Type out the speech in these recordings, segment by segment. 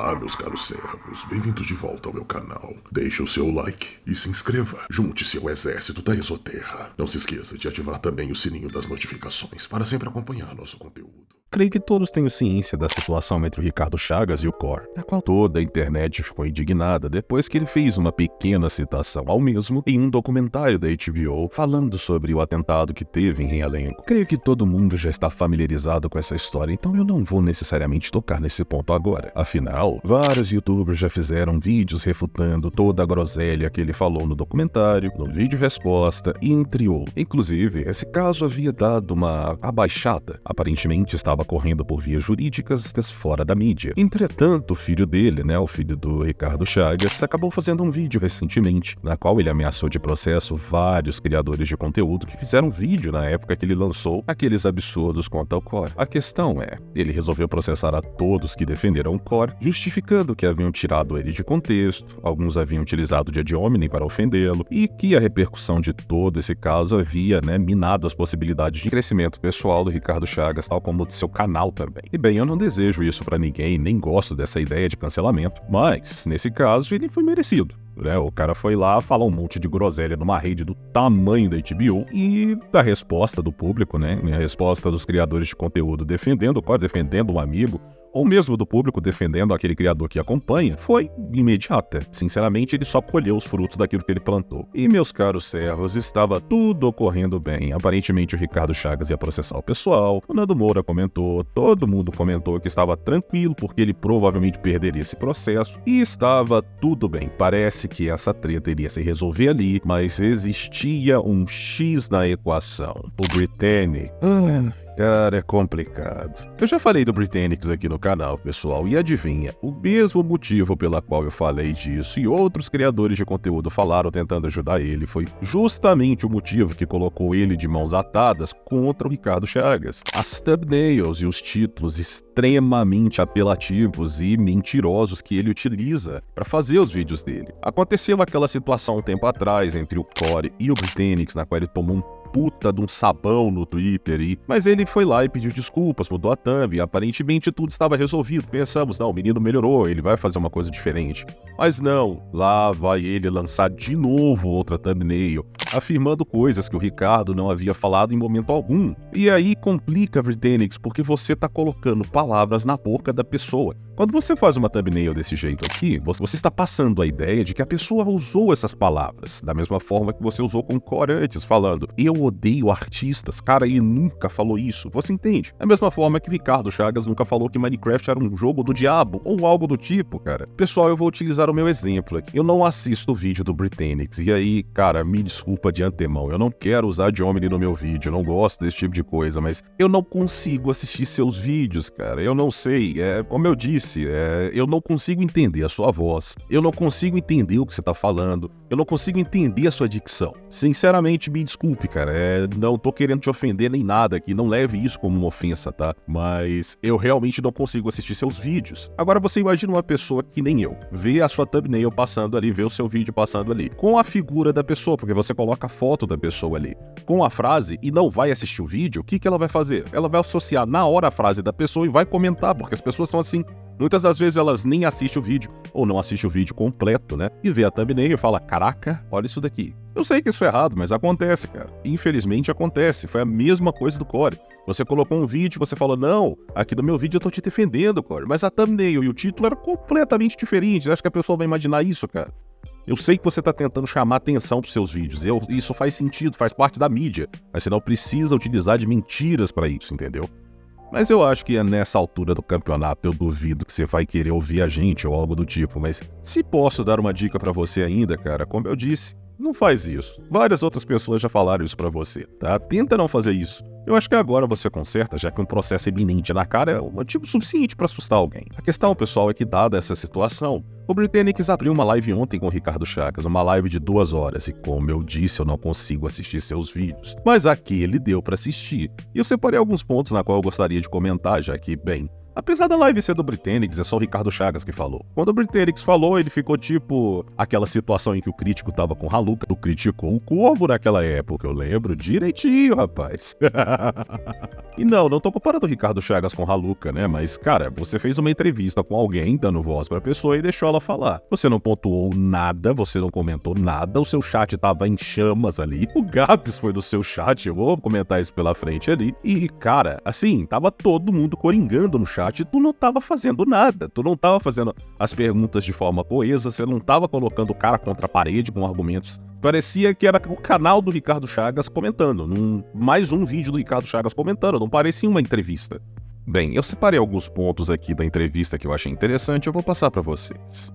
Olá, meus caros servos, bem-vindos de volta ao meu canal. Deixe o seu like e se inscreva. Junte-se ao exército da Exoterra. Não se esqueça de ativar também o sininho das notificações para sempre acompanhar nosso conteúdo. Creio que todos tenham ciência da situação entre o Ricardo Chagas e o Cor, a qual toda a internet ficou indignada depois que ele fez uma pequena citação ao mesmo em um documentário da HBO falando sobre o atentado que teve em Realengo. Creio que todo mundo já está familiarizado com essa história, então eu não vou necessariamente tocar nesse ponto agora. Afinal, vários youtubers já fizeram vídeos refutando toda a groselha que ele falou no documentário, no vídeo resposta e entre outros. Inclusive, esse caso havia dado uma abaixada. Aparentemente estava correndo por vias jurídicas fora da mídia. Entretanto, o filho dele, o filho do Ricardo Chagas, acabou fazendo um vídeo recentemente, na qual ele ameaçou de processo vários criadores de conteúdo que fizeram vídeo na época que ele lançou aqueles absurdos contra o Cor. A questão é, ele resolveu processar a todos que defenderam o Cor, justificando que haviam tirado ele de contexto, alguns haviam utilizado de ad hominem para ofendê-lo, e que a repercussão de todo esse caso havia, minado as possibilidades de crescimento pessoal do Ricardo Chagas, tal como de seu canal também. E bem, eu não desejo isso pra ninguém, nem gosto dessa ideia de cancelamento, mas, nesse caso, ele foi merecido. O cara foi lá falar um monte de groselha numa rede do tamanho da HBO e da resposta do público, a resposta dos criadores de conteúdo defendendo o Cor, defendendo um amigo, ou mesmo do público defendendo aquele criador que acompanha, foi imediata. Sinceramente, ele só colheu os frutos daquilo que ele plantou. E, meus caros servos, estava tudo ocorrendo bem. Aparentemente, o Ricardo Chagas ia processar o pessoal, o Nando Moura comentou, todo mundo comentou que estava tranquilo, porque ele provavelmente perderia esse processo, e estava tudo bem. Parece que essa treta iria se resolver ali, mas existia um X na equação. O Britannic... Cara, é complicado. Eu já falei do Britannics aqui no canal, pessoal, e adivinha, o mesmo motivo pela qual eu falei disso e outros criadores de conteúdo falaram tentando ajudar ele foi justamente o motivo que colocou ele de mãos atadas contra o Ricardo Chagas. As thumbnails e os títulos extremamente apelativos e mentirosos que ele utiliza para fazer os vídeos dele. Aconteceu aquela situação um tempo atrás entre o Cor e o Britannics, na qual ele tomou um puta de um sabão no Twitter, mas ele foi lá e pediu desculpas, mudou a thumb, e aparentemente tudo estava resolvido. Pensamos, não, o menino melhorou, ele vai fazer uma coisa diferente. Mas não, lá vai ele lançar de novo outra thumbnail, afirmando coisas que o Ricardo não havia falado em momento algum. E aí complica, Britannics, porque você tá colocando palavras na boca da pessoa. Quando você faz uma thumbnail desse jeito aqui, você está passando a ideia de que a pessoa usou essas palavras, da mesma forma que você usou com o Cor antes, falando, eu odeio artistas, cara, ele nunca falou isso, você entende? Da mesma forma que Ricardo Chagas nunca falou que Minecraft era um jogo do diabo, ou algo do tipo, cara. Pessoal, eu vou utilizar o meu exemplo aqui. Eu não assisto o vídeo do Britannics, e aí, cara, me desculpa de antemão, eu não quero usar ad hominem no meu vídeo, eu não gosto desse tipo de coisa, mas eu não consigo assistir seus vídeos, cara, eu não sei, como eu disse, eu não consigo entender a sua voz, eu não consigo entender o que você tá falando, eu não consigo entender a sua dicção. Sinceramente, me desculpe, cara, não tô querendo te ofender nem nada aqui, não leve isso como uma ofensa, tá? Mas eu realmente não consigo assistir seus vídeos. Agora você imagina uma pessoa que nem eu, vê a sua thumbnail passando ali, vê o seu vídeo passando ali, com a figura da pessoa, porque você coloca a foto da pessoa ali, com a frase e não vai assistir o vídeo, o que ela vai fazer? Ela vai associar na hora a frase da pessoa e vai comentar, porque as pessoas são assim. Muitas das vezes elas nem assistem o vídeo, ou não assistem o vídeo completo, e vê a thumbnail e fala, caraca, olha isso daqui. Eu sei que isso é errado, mas acontece, cara. Infelizmente acontece, foi a mesma coisa do Cor. Você colocou um vídeo e você falou, não, aqui no meu vídeo eu tô te defendendo, Cor, mas a thumbnail e o título eram completamente diferentes. Acho que a pessoa vai imaginar isso, cara. Eu sei que você tá tentando chamar atenção pros seus vídeos, isso faz sentido, faz parte da mídia, mas você não precisa utilizar de mentiras pra isso, entendeu? Mas eu acho que nessa altura do campeonato eu duvido que você vai querer ouvir a gente ou algo do tipo, mas se posso dar uma dica pra você ainda, cara, como eu disse, não faz isso. Várias outras pessoas já falaram isso pra você, tá? Tenta não fazer isso. Eu acho que agora você conserta, já que um processo iminente na cara é um motivo suficiente pra assustar alguém. A questão, pessoal, é que dada essa situação, o Britannics abriu uma live ontem com o Ricardo Chagas, uma live de 2 horas, e como eu disse, eu não consigo assistir seus vídeos. Mas aqui ele deu pra assistir, e eu separei alguns pontos na qual eu gostaria de comentar, já que, bem, apesar da live ser do Britannics, é só o Ricardo Chagas que falou. Quando o Britannics falou, ele ficou tipo aquela situação em que o crítico tava com Haluca, do criticou o Corvo naquela época, eu lembro direitinho, rapaz. E não tô comparando o Ricardo Chagas com o Haluca, né? Mas, cara, você fez uma entrevista com alguém, dando voz pra pessoa e deixou ela falar. Você não pontuou nada, você não comentou nada, o seu chat tava em chamas ali. O Gabs foi do seu chat, eu vou comentar isso pela frente ali. E, cara, assim, tava todo mundo coringando no chat e tu não tava fazendo nada. Tu não tava fazendo as perguntas de forma coesa, você não tava colocando o cara contra a parede com argumentos. Parecia que era o canal do Ricardo Chagas comentando, mais um vídeo do Ricardo Chagas comentando, não parecia uma entrevista. Bem, eu separei alguns pontos aqui da entrevista que eu achei interessante, eu vou passar pra vocês.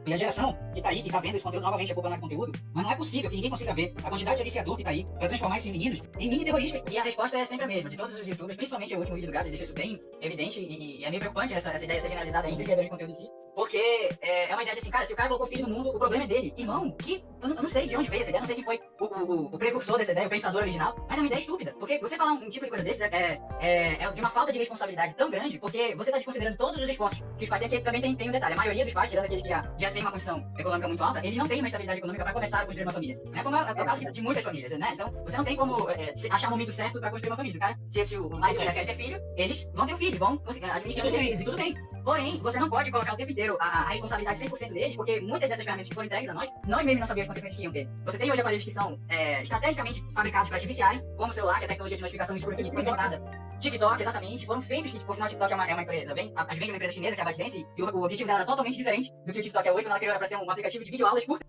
E a geração que tá aí, que tá vendo esse conteúdo novamente, acompanhando conteúdo, mas não é possível que ninguém consiga ver a quantidade de aliciador que tá aí pra transformar esses meninos em mini terroristas. E a resposta é sempre a mesma, de todos os youtubers, principalmente o último vídeo do Gabs, deixa isso bem evidente e é meio preocupante essa ideia ser generalizada aí dos criadores de conteúdo em si. Porque é uma ideia de assim, cara, se o cara colocou filho no mundo, o problema é dele. Irmão, que eu não sei de onde veio essa ideia, não sei quem foi o precursor dessa ideia, o pensador original, mas é uma ideia estúpida. Porque você falar um tipo de coisa desse é de uma falta de responsabilidade tão grande, porque você tá desconsiderando todos os esforços que os pais têm. Aqui também tem um detalhe, a maioria dos pais, tirando aqueles que já têm uma condição econômica muito alta, eles não têm uma estabilidade econômica para começar a construir uma família. Né? Como é o caso de muitas famílias, né? Então, você não tem como achar o momento certo para construir uma família. Cara, se o marido quer ter filho, eles vão ter um filho, vão administrar os filhos e tudo bem. Porém, você não pode colocar o tempo inteiro a responsabilidade 100% deles, porque muitas dessas ferramentas que foram entregues a nós mesmos não sabíamos as consequências que iam ter. Você tem hoje aparelhos que são estrategicamente fabricados para te viciarem, como o celular, que a tecnologia de notificação de escuro infinito foi inventada. TikTok, exatamente, foram feitos, por sinal, o TikTok é uma empresa, vem de uma empresa chinesa, que é a ByteDance, e o objetivo dela era totalmente diferente do que o TikTok é hoje, quando ela criou era para ser um aplicativo de videoaulas por...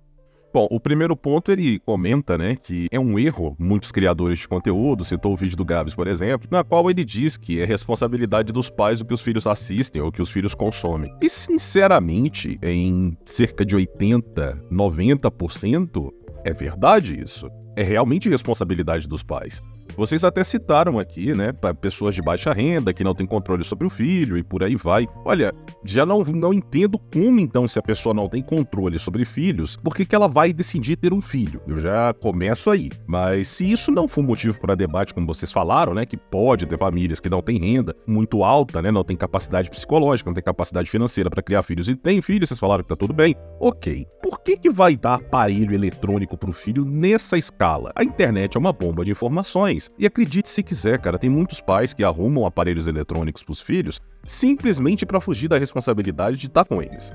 Bom, o primeiro ponto ele comenta, né, que é um erro, muitos criadores de conteúdo, citou o vídeo do Gabs, por exemplo, na qual ele diz que é responsabilidade dos pais o que os filhos assistem ou o que os filhos consomem. E, sinceramente, em cerca de 80, 90%, é verdade isso. É realmente responsabilidade dos pais. Vocês até citaram aqui, né, para pessoas de baixa renda, que não têm controle sobre o filho e por aí vai. Olha, já não entendo como então, se a pessoa não tem controle sobre filhos, por que ela vai decidir ter um filho? Eu já começo aí. Mas se isso não for motivo para debate, como vocês falaram, né, que pode ter famílias que não têm renda muito alta, né, não tem capacidade psicológica, não tem capacidade financeira para criar filhos e tem filhos, vocês falaram que tá tudo bem. Ok. Por que vai dar aparelho eletrônico pro filho nessa escala? A internet é uma bomba de informações. E acredite se quiser, cara, tem muitos pais que arrumam aparelhos eletrônicos pros filhos simplesmente para fugir da responsabilidade de estar com eles.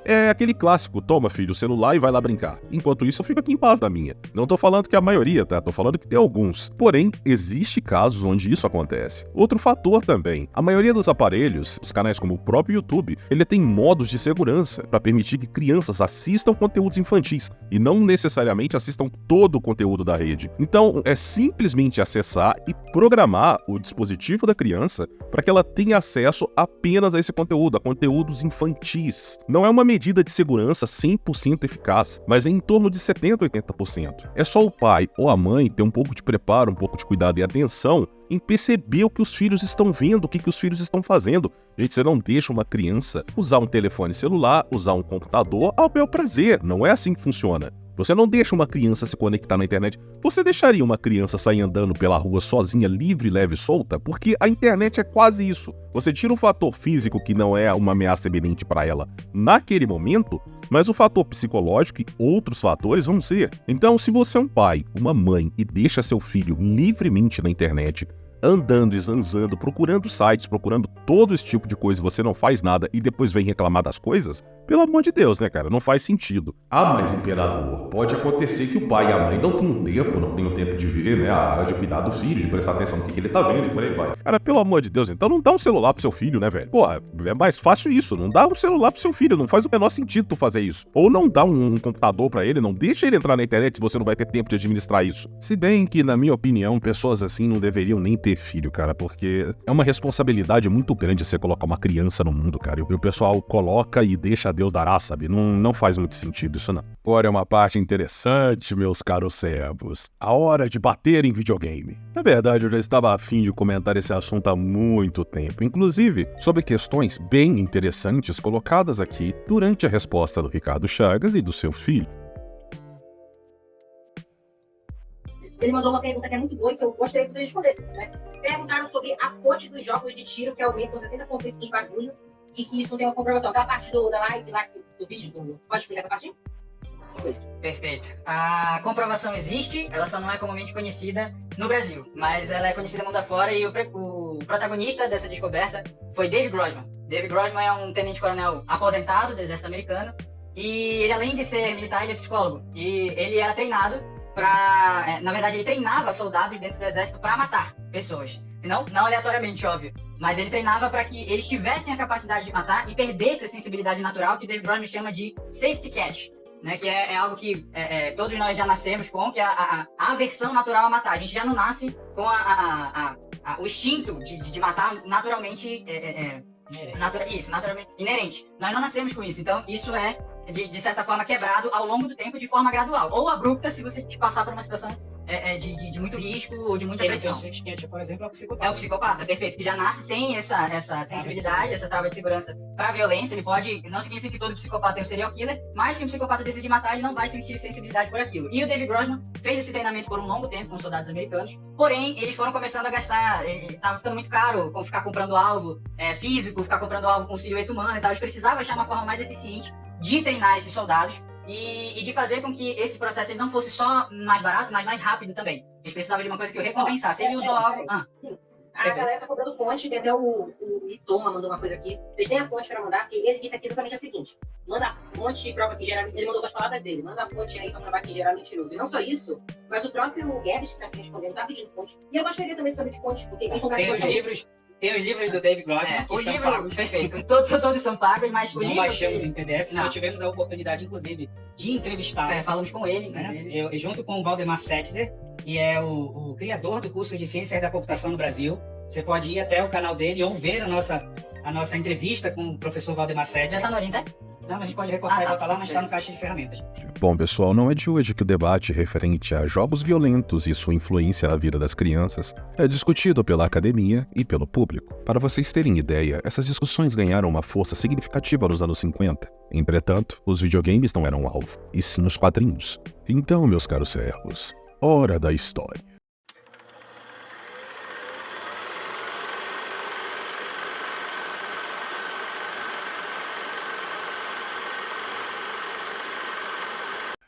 É aquele clássico, toma filho o celular e vai lá brincar. Enquanto isso eu fico aqui em paz da minha. Não tô falando que é a maioria, tá? Tô falando que tem alguns. Porém, existe casos onde isso acontece. Outro fator também, a maioria dos aparelhos, os canais como o próprio YouTube, ele tem modos de segurança para permitir que crianças assistam conteúdos infantis e não necessariamente assistam todo o conteúdo da rede. Então, é simplesmente acessar e programar o dispositivo da criança para que ela tenha acesso apenas a esse conteúdo, a conteúdos infantis. Não é uma medida de segurança 100% eficaz, mas é em torno de 70% a 80%. É só o pai ou a mãe ter um pouco de preparo, um pouco de cuidado e atenção em perceber o que os filhos estão vendo, o que os filhos estão fazendo. Gente, você não deixa uma criança usar um telefone celular, usar um computador ao bel prazer. Não é assim que funciona. Você não deixa uma criança se conectar na internet. Você deixaria uma criança sair andando pela rua sozinha, livre, leve e solta? Porque a internet é quase isso. Você tira o fator físico, que não é uma ameaça iminente para ela naquele momento, mas o fator psicológico e outros fatores vão ser. Então, se você é um pai, uma mãe e deixa seu filho livremente na internet, andando e zanzando, procurando sites, procurando todo esse tipo de coisa, você não faz nada e depois vem reclamar das coisas, pelo amor de Deus, né, cara? Não faz sentido. Ah, mas imperador, pode acontecer que o pai e a mãe não tenham tempo de ver, né, de cuidar do filho, de prestar atenção no que ele tá vendo e por aí vai. Cara, pelo amor de Deus, então não dá um celular pro seu filho, né, velho? Porra, é mais fácil isso, não dá um celular pro seu filho, não faz o menor sentido tu fazer isso. Ou não dá um computador pra ele, não deixa ele entrar na internet se você não vai ter tempo de administrar isso. Se bem que, na minha opinião, pessoas assim não deveriam nem ter filho, cara, porque é uma responsabilidade muito grande você colocar uma criança no mundo, cara, e o pessoal coloca e deixa Deus dará, sabe? Não faz muito sentido isso, não. Agora é uma parte interessante, meus caros servos. A hora de bater em videogame. Na verdade, eu já estava a fim de comentar esse assunto há muito tempo, inclusive sobre questões bem interessantes colocadas aqui durante a resposta do Ricardo Chagas e do seu filho. Ele mandou uma pergunta que é muito boa e que eu gostaria que você respondesse, né? Perguntaram sobre a fonte dos jogos de tiro que aumentam 70% dos bagulhos e que isso não tem uma comprovação. Aquela parte da live lá, do vídeo, pode explicar essa parte? Perfeito. A comprovação existe, ela só não é comumente conhecida no Brasil, mas ela é conhecida mundo afora e o protagonista dessa descoberta foi Dave Grossman. Dave Grossman é um tenente-coronel aposentado do exército americano e ele, além de ser militar, ele é psicólogo. E ele era treinado na verdade, ele treinava soldados dentro do exército para matar pessoas. Não aleatoriamente, óbvio. Mas ele treinava para que eles tivessem a capacidade de matar e perdesse a sensibilidade natural que o Dave Grossman chama de safety catch. Né, que é algo que todos nós já nascemos com, que é a aversão natural a matar. A gente já não nasce com o instinto de matar naturalmente, naturalmente inerente. Nós não nascemos com isso, então isso é, de certa forma, quebrado ao longo do tempo de forma gradual. Ou abrupta, se você passar por uma situação de muito risco ou de muita pressão. Por exemplo, é o psicopata. É o psicopata, perfeito, que já nasce sem essa sensibilidade, essa trava de segurança para violência. Ele pode, não significa que todo psicopata é um serial killer, mas se um psicopata decide matar, ele não vai sentir sensibilidade por aquilo. E o David Grossman fez esse treinamento por um longo tempo com soldados americanos, porém, eles foram começando a gastar, estava ficando muito caro com ficar comprando alvo físico, ficar comprando alvo com silhueta humana e tal. Eles precisavam achar uma forma mais eficiente de treinar esses soldados e de fazer com que esse processo ele não fosse só mais barato, mas mais rápido também. Eles precisavam de uma coisa que o recompensasse. Ele usou algo... A galera tá cobrando fonte, tem até o Itoma mandou uma coisa aqui. Vocês têm a fonte pra mandar? Porque ele disse aqui exatamente o seguinte: manda a fonte e prova que gera... Ele mandou com as palavras dele. Manda a fonte aí pra provar que gera mentiroso. E não só isso, mas o próprio Guedes, que tá aqui respondendo, tá pedindo fonte. E eu gostaria também de saber de fonte, porque isso é um cara que Tem os livros do Dave Grossman, que são pagos. Perfeito. Todos são pagos, mas o não livro... baixamos em PDF, só tivemos a oportunidade, inclusive, de entrevistá-lo. Falamos com ele, né? Junto com o Valdemar Setzer, que é o criador do curso de Ciências da Computação no Brasil. Você pode ir até o canal dele ou ver a nossa entrevista com o professor Valdemar Setzer. Já tá no Oriente, Não, mas a gente pode recortar e botar lá, mas está no caixa de ferramentas. Bom, pessoal, não é de hoje que o debate referente a jogos violentos e sua influência na vida das crianças é discutido pela academia e pelo público. Para vocês terem ideia, essas discussões ganharam uma força significativa nos anos 50. Entretanto, os videogames não eram alvo, e sim os quadrinhos. Então, meus caros servos, hora da história.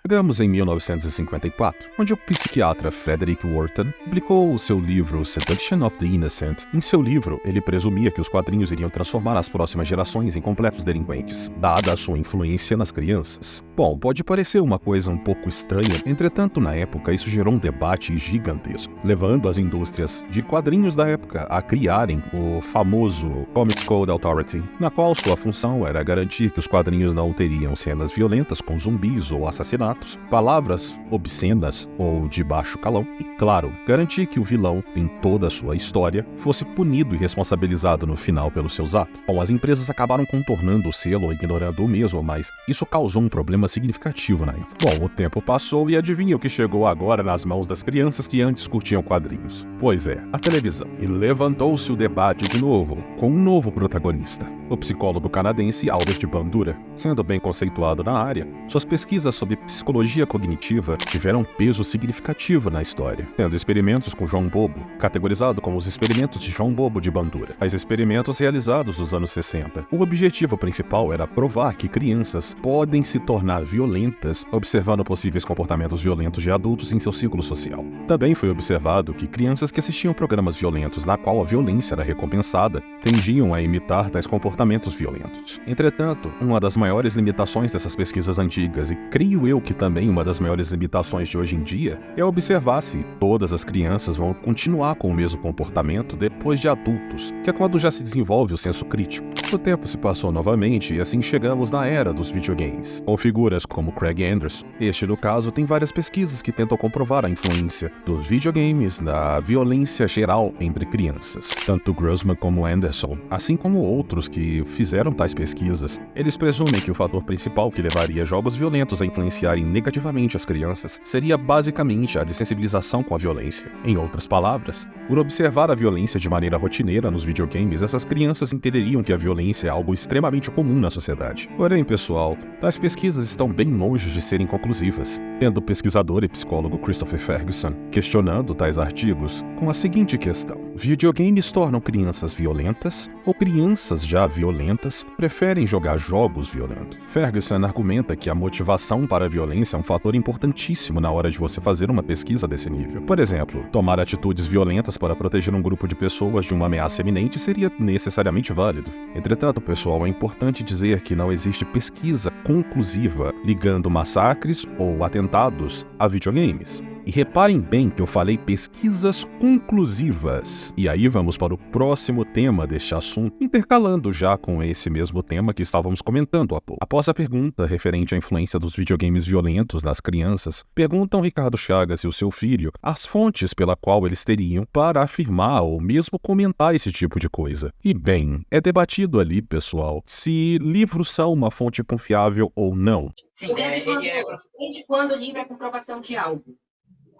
Chegamos em 1954, onde o psiquiatra Frederick Wharton publicou o seu livro Seduction of the Innocent. Em seu livro, ele presumia que os quadrinhos iriam transformar as próximas gerações em completos delinquentes, dada a sua influência nas crianças. Bom, pode parecer uma coisa um pouco estranha, entretanto, na época, isso gerou um debate gigantesco, levando as indústrias de quadrinhos da época a criarem o famoso Comics Code Authority, na qual sua função era garantir que os quadrinhos não teriam cenas violentas com zumbis ou assassinatos, palavras obscenas ou de baixo calão e, claro, garantir que o vilão, em toda a sua história, fosse punido e responsabilizado no final pelos seus atos. Bom, as empresas acabaram contornando o selo ou ignorando o mesmo, mas isso causou um problema significativo na época. Bom, o tempo passou e adivinha o que chegou agora nas mãos das crianças que antes curtiam quadrinhos? Pois é, a televisão. E levantou-se o debate de novo, com um novo protagonista, o psicólogo canadense Albert Bandura. Sendo bem conceituado na área, suas pesquisas sobre psicologia cognitiva tiveram peso significativo na história, tendo experimentos com João Bobo, categorizado como os experimentos de João Bobo de Bandura, as experimentos realizados nos anos 60. O objetivo principal era provar que crianças podem se tornar violentas observando possíveis comportamentos violentos de adultos em seu ciclo social. Também foi observado que crianças que assistiam programas violentos na qual a violência era recompensada tendiam a imitar tais comportamentos violentos. Entretanto, uma das maiores limitações dessas pesquisas antigas, e creio eu que também uma das maiores limitações de hoje em dia, é observar se todas as crianças vão continuar com o mesmo comportamento depois de adultos, que é quando já se desenvolve o senso crítico. O tempo se passou novamente e assim chegamos na era dos videogames, com figuras como Craig Anderson. Este, no caso, tem várias pesquisas que tentam comprovar a influência dos videogames na violência geral entre crianças. Tanto Grossman como Anderson, assim como outros que fizeram tais pesquisas, eles presumem que o fator principal que levaria jogos violentos a influenciarem negativamente as crianças seria basicamente a desensibilização com a violência. Em outras palavras, por observar a violência de maneira rotineira nos videogames, essas crianças entenderiam que a violência é algo extremamente comum na sociedade. Porém, pessoal, tais pesquisas estão bem longe de serem conclusivas, tendo o pesquisador e psicólogo Christopher Ferguson questionando tais artigos com a seguinte questão: videogames tornam crianças violentas ou crianças já violentas preferem jogar jogos violentos. Ferguson argumenta que a motivação para a violência é um fator importantíssimo na hora de você fazer uma pesquisa desse nível. Por exemplo, tomar atitudes violentas para proteger um grupo de pessoas de uma ameaça iminente seria necessariamente válido. Entretanto, pessoal, é importante dizer que não existe pesquisa conclusiva ligando massacres ou atentados a videogames. E reparem bem que eu falei pesquisas conclusivas. E aí vamos para o próximo tema deste assunto, intercalando já com esse mesmo tema que estávamos comentando há pouco. Após a pergunta referente à influência dos videogames violentos nas crianças, perguntam Ricardo Chagas e o seu filho as fontes pela qual eles teriam para afirmar ou mesmo comentar esse tipo de coisa. E bem, é debatido ali, pessoal, se livros são uma fonte confiável ou não. Sim, Desde quando o livro é comprovação de algo?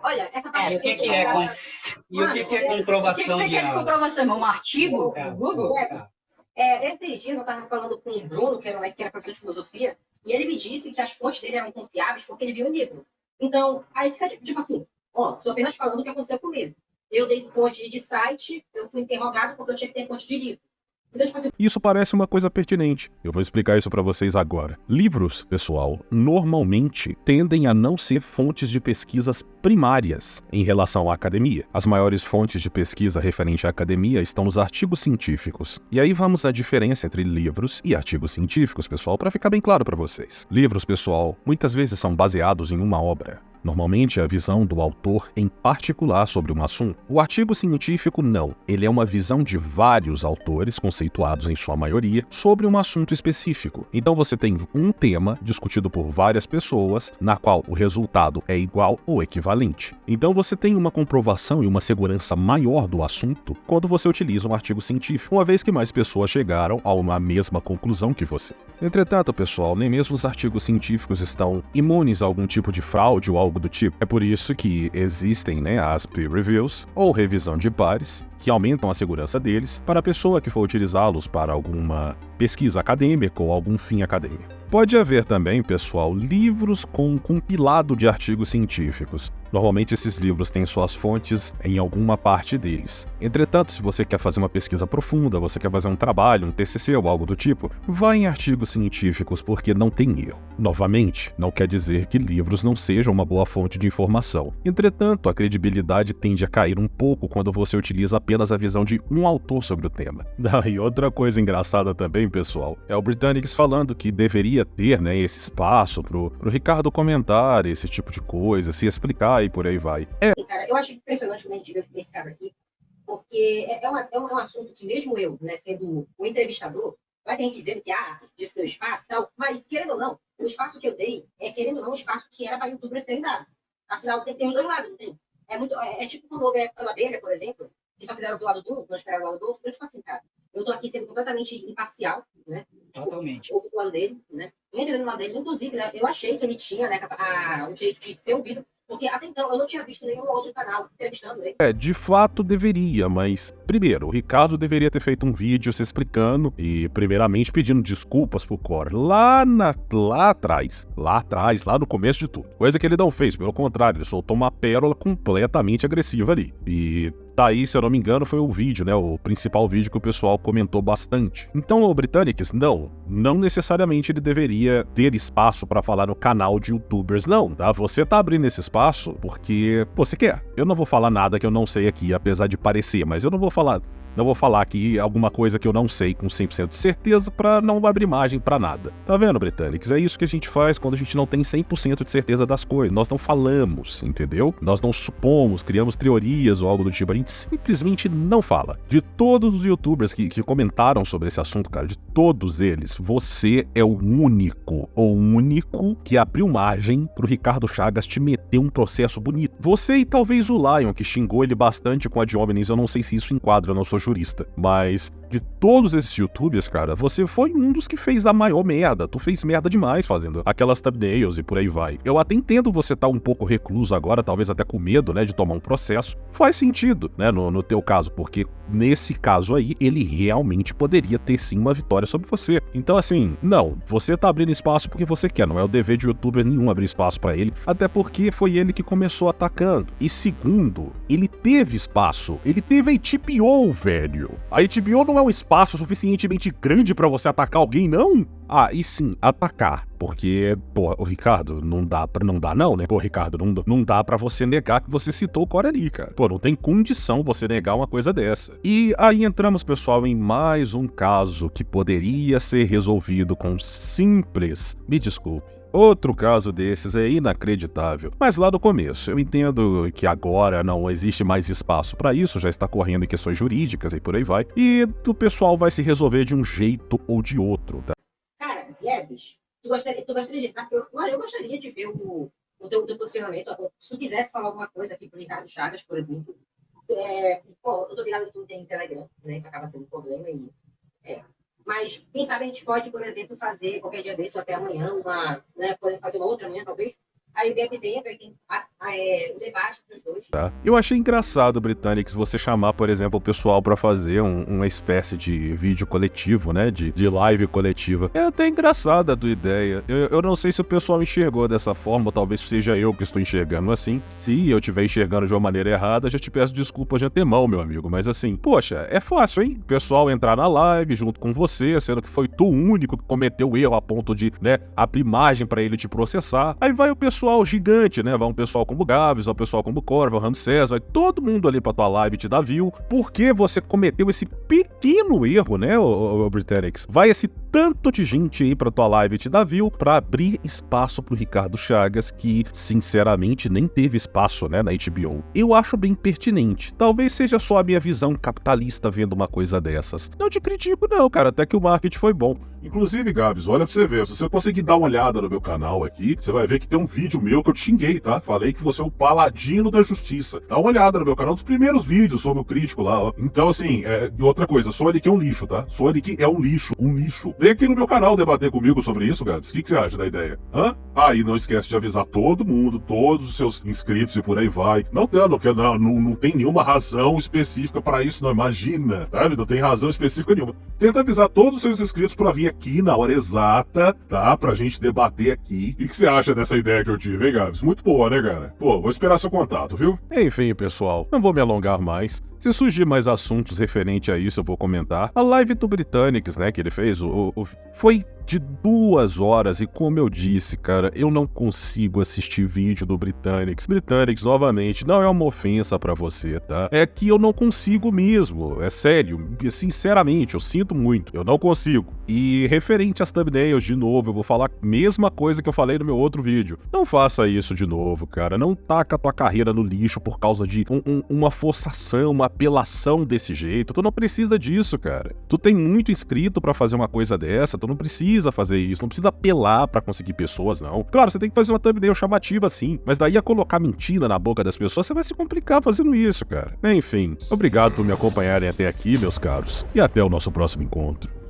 Olha, essa parte... o que é comprovação O que de você quer de algo? comprovação, irmão? Um artigo É. no Google? Esses dias eu estava falando com o Bruno, que era professor de filosofia, e ele me disse que as fontes dele eram confiáveis porque ele viu um livro. Então, aí fica tipo assim, estou apenas falando o que aconteceu comigo. Eu dei fonte de site, eu fui interrogado porque eu tinha que ter fonte de livro. Então, tipo assim, Isso parece uma coisa pertinente. Eu vou explicar isso para vocês agora. Livros, pessoal, normalmente tendem a não ser fontes de pesquisas primárias em relação à academia. As maiores fontes de pesquisa referente à academia estão nos artigos científicos. E aí vamos à diferença entre livros e artigos científicos, pessoal, para ficar bem claro para vocês. Livros, pessoal, muitas vezes são baseados em uma obra. Normalmente é a visão do autor em particular sobre um assunto. O artigo científico não. Ele é uma visão de vários autores, conceituados em sua maioria, sobre um assunto específico. Então você tem um tema discutido por várias pessoas, na qual o resultado é igual ou equivalente. Então você tem uma comprovação e uma segurança maior do assunto quando você utiliza um artigo científico, uma vez que mais pessoas chegaram a uma mesma conclusão que você. Entretanto, pessoal, nem mesmo os artigos científicos estão imunes a algum tipo de fraude ou algo do tipo. É por isso que existem, as peer reviews ou revisão de pares, que aumentam a segurança deles para a pessoa que for utilizá-los para alguma pesquisa acadêmica ou algum fim acadêmico. Pode haver também, pessoal, livros com compilado de artigos científicos. Normalmente esses livros têm suas fontes em alguma parte deles. Entretanto, se você quer fazer uma pesquisa profunda, você quer fazer um trabalho, um TCC ou algo do tipo, vá em artigos científicos porque não tem erro. Novamente, não quer dizer que livros não sejam uma boa fonte de informação. Entretanto, a credibilidade tende a cair um pouco quando você utiliza apenas a visão de um autor sobre o tema. E outra coisa engraçada também, pessoal, é o Britannics falando que deveria ter, esse espaço pro Ricardo comentar esse tipo de coisa, se explicar e por aí vai. cara, eu acho impressionante quando a gente vê esse caso aqui, porque é um assunto que mesmo eu, sendo o entrevistador, vai ter gente dizendo que, disse seu espaço e tal, mas querendo ou não, o espaço que eu dei querendo ou não, o espaço que era para youtubers terem dado. Afinal, tem que ter os dois lados, não tem? É tipo quando houve a Abelha, por exemplo, que só fizeram do lado do, não esperaram do lado do outro, então, tipo assim, cara, eu tô aqui sendo completamente imparcial, Totalmente. Ou do lado dele, Entendendo do lado dele, inclusive, eu achei que ele tinha, o direito de ser ouvido, porque até então eu não tinha visto nenhum outro canal entrevistando ele. De fato deveria, mas primeiro, o Ricardo deveria ter feito um vídeo se explicando e primeiramente pedindo desculpas pro Core lá atrás, lá no começo de tudo. Coisa que ele não fez, pelo contrário, ele soltou uma pérola completamente agressiva ali. E tá aí, se eu não me engano, foi o vídeo, o principal vídeo que o pessoal comentou bastante. Então, o Britannics, não necessariamente ele deveria ter espaço pra falar no canal de youtubers, não, tá? Você tá abrindo esse espaço porque você quer. Eu não vou falar nada que eu não sei aqui, apesar de parecer, mas eu não vou falar aqui alguma coisa que eu não sei com 100% de certeza pra não abrir margem pra nada. Tá vendo, Britannics? É isso que a gente faz quando a gente não tem 100% de certeza das coisas. Nós não falamos, entendeu? Nós não supomos, criamos teorias ou algo do tipo. A gente simplesmente não fala. De todos os youtubers que comentaram sobre esse assunto, cara, de todos eles, você é o único que abriu margem pro Ricardo Chagas te meter um processo bonito. Você e talvez o Lion, que xingou ele bastante com a Diomenes, eu não sei se isso enquadra, eu não sou jurista, mas de todos esses youtubers, cara, você foi um dos que fez a maior merda. Tu fez merda demais fazendo aquelas thumbnails e por aí vai. Eu até entendo você tá um pouco recluso agora, talvez até com medo, de tomar um processo. Faz sentido, no teu caso, porque nesse caso aí, ele realmente poderia ter sim uma vitória sobre você. Então assim, não, você tá abrindo espaço porque você quer, não é o dever de youtuber nenhum abrir espaço pra ele, até porque foi ele que começou atacando. E segundo, ele teve espaço, ele teve a HBO, velho. A HBO não é um espaço suficientemente grande pra você atacar alguém, não? Ah, e sim, atacar. Porque, pô, o Ricardo, não dá não, né? Pô, Ricardo, não dá pra você negar que você citou o Core ali, cara. Pô, não tem condição você negar uma coisa dessa. E aí entramos, pessoal, em mais um caso que poderia ser resolvido com simples, me desculpe, outro caso desses é inacreditável. Mas lá do começo, eu entendo que agora não existe mais espaço pra isso, já está correndo em questões jurídicas e por aí vai. E o pessoal vai se resolver de um jeito ou de outro, tá? Cara, Guedes, tu gostaria de... Eu gostaria de ver o teu posicionamento. Se tu quisesse falar alguma coisa aqui pro Ricardo Chagas, por exemplo. Pô, eu tô ligado que tu tem Telegram, né? Isso acaba sendo um problema e... Mas, quem sabe a gente pode, por exemplo, fazer qualquer dia desse ou até amanhã, podemos fazer uma outra amanhã, talvez. Aí o Guedes entra e tem os debates dos dois. Tá. Eu achei engraçado, Britannics, você chamar, por exemplo, o pessoal pra fazer uma espécie de vídeo coletivo, né? De live coletiva. É até engraçada a tua ideia. Eu não sei se o pessoal enxergou dessa forma, ou talvez seja eu que estou enxergando assim. Se eu estiver enxergando de uma maneira errada, já te peço desculpas de antemão, meu amigo. Mas assim, poxa, é fácil, hein? O pessoal entrar na live junto com você, sendo que foi tu o único que cometeu o erro a ponto de, né, abrir imagem pra ele te processar. Aí vai o pessoal gigante, né? Vai um pessoal como o Gabs, vai um pessoal como o Corva, o Ramsés, vai todo mundo ali pra tua live te dar view, porque você cometeu esse pequeno erro, né, o Britannics? Vai esse tanto de gente aí pra tua live te dar view, pra abrir espaço pro Ricardo Chagas, que, sinceramente, nem teve espaço, né, na HBO. Eu acho bem pertinente. Talvez seja só a minha visão capitalista vendo uma coisa dessas. Não te critico não, cara, até que o marketing foi bom. Inclusive, Gabs, olha pra você ver, se você conseguir dar uma olhada no meu canal aqui, você vai ver que tem um vídeo meu que eu te xinguei, tá? Falei que você é o paladino da justiça. Dá uma olhada no meu canal, dos primeiros vídeos sobre o crítico lá, ó. Então, assim, e outra coisa, só ele que é um lixo, tá? Só ele que é um lixo. Vem aqui no meu canal debater comigo sobre isso, Gabs. O que você acha da ideia? Hã? Ah, e não esquece de avisar todo mundo, todos os seus inscritos e por aí vai. Não tem nenhuma razão específica pra isso, não. Imagina, sabe? Não tem razão específica nenhuma. Tenta avisar todos os seus inscritos pra vir aqui na hora exata, tá? Pra gente debater aqui. O que você acha dessa ideia que eu tive, hein, Gabs? Muito boa, né, cara? Pô, vou esperar seu contato, viu? Enfim, pessoal, não vou me alongar mais. Se surgir mais assuntos referente a isso, eu vou comentar. A live do Britannics, né, que ele fez, foi de 2 horas e, como eu disse, cara, eu não consigo assistir vídeo do Britannics. Britannics, novamente, não é uma ofensa pra você, tá? É que eu não consigo mesmo, é sério, sinceramente, eu sinto muito, eu não consigo. E referente às thumbnails, de novo, eu vou falar a mesma coisa que eu falei no meu outro vídeo. Não faça isso de novo, cara, não taca a tua carreira no lixo por causa de uma forçação, uma apelação desse jeito. Tu não precisa disso, cara. Tu tem muito inscrito pra fazer uma coisa dessa, tu não precisa fazer isso, não precisa apelar pra conseguir pessoas, não. Claro, você tem que fazer uma thumbnail chamativa sim, mas daí a colocar mentira na boca das pessoas, você vai se complicar fazendo isso, cara. Enfim, obrigado por me acompanharem até aqui, meus caros, e até o nosso próximo encontro.